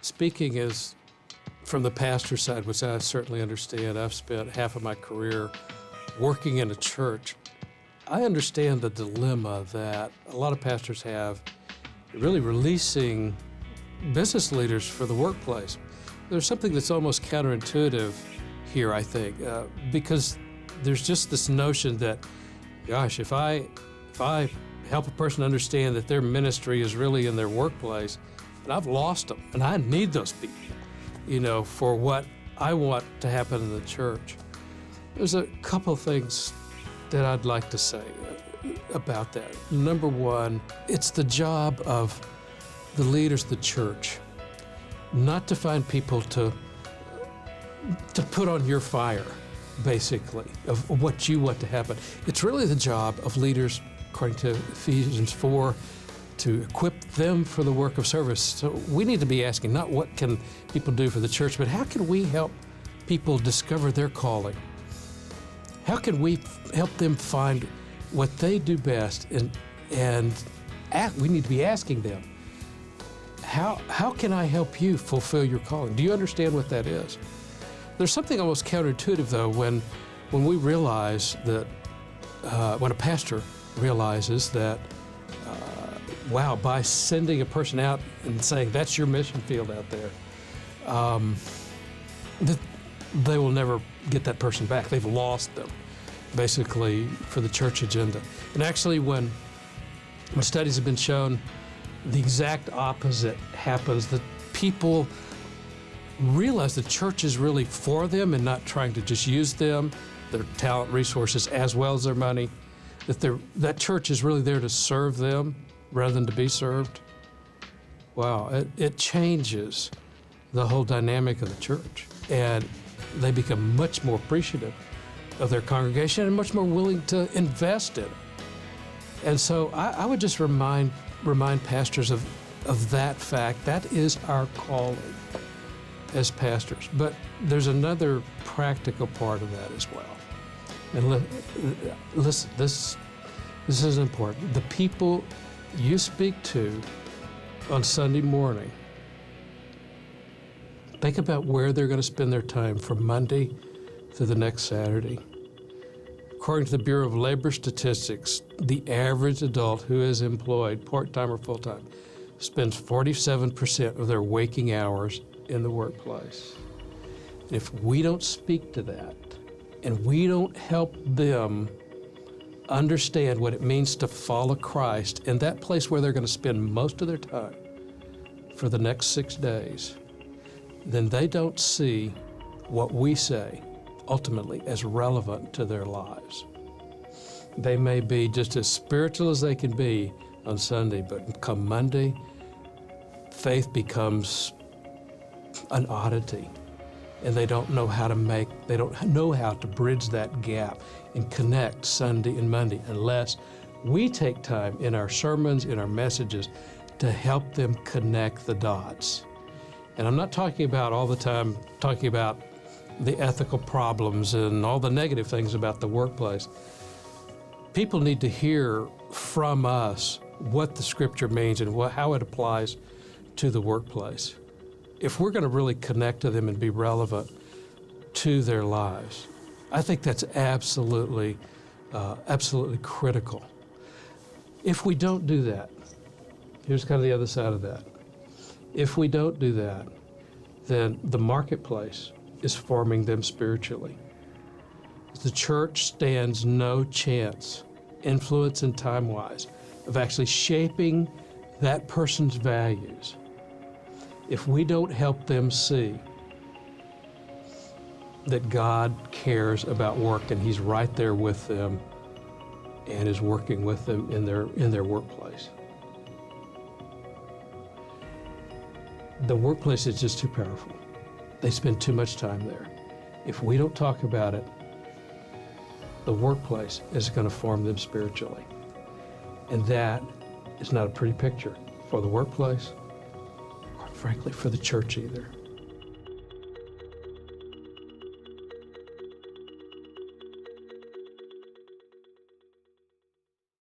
speaking is from the pastor side, which I certainly understand. I've spent half of my career working in a church. I understand the dilemma that a lot of pastors have, really releasing business leaders for the workplace. There's something that's almost counterintuitive here, I think, because there's just this notion that, gosh, if I help a person understand that their ministry is really in their workplace, and I've lost them, and I need those people, for what I want to happen in the church. There's a couple things that I'd like to say about that. Number one, it's the job of the leaders of the church not to find people to put on your fire, basically, of what you want to happen. It's really the job of leaders, according to Ephesians 4, to equip them for the work of service. So we need to be asking not what can people do for the church, but how can we help people discover their calling? How can we help them find what they do best? And we need to be asking them, how can I help you fulfill your calling? Do you understand what that is? There's something almost counterintuitive, though, when we realize that, when a pastor realizes that, wow, by sending a person out and saying, that's your mission field out there, that they will never get that person back. They've lost them, basically, for the church agenda. And actually, when studies have been shown, the exact opposite happens, that people realize the church is really for them and not trying to just use them, their talent, resources, as well as their money, that church is really there to serve them rather than to be served. Wow, it changes the whole dynamic of the church. And they become much more appreciative of their congregation and much more willing to invest in it. And so I would just remind pastors of that fact. That is our calling as pastors. But there's another practical part of that as well. And listen, this is important. The people you speak to on Sunday morning, think about where they're going to spend their time from Monday to the next Saturday. According to the Bureau of Labor Statistics, the average adult who is employed, part-time or full-time, spends 47% of their waking hours in the workplace. If we don't speak to that, and we don't help them understand what it means to follow Christ in that place where they're going to spend most of their time for the next 6 days, then they don't see what we say ultimately as relevant to their lives. They may be just as spiritual as they can be on Sunday, but come Monday, faith becomes an oddity, and they don't know how to bridge that gap and connect Sunday and Monday unless we take time in our sermons, in our messages, to help them connect the dots. And I'm not talking about all the time, talking about the ethical problems and all the negative things about the workplace. People need to hear from us what the Scripture means and how it applies to the workplace. If we're going to really connect to them and be relevant to their lives, I think that's absolutely critical. If we don't do that, here's kind of the other side of that. If we don't do that, then the marketplace is forming them spiritually. The church stands no chance, influence and time-wise, of actually shaping that person's values if we don't help them see that God cares about work and He's right there with them and is working with them in their workplace. The workplace is just too powerful. They spend too much time there. If we don't talk about it, the workplace is going to form them spiritually. And that is not a pretty picture for the workplace, or frankly, for the church either.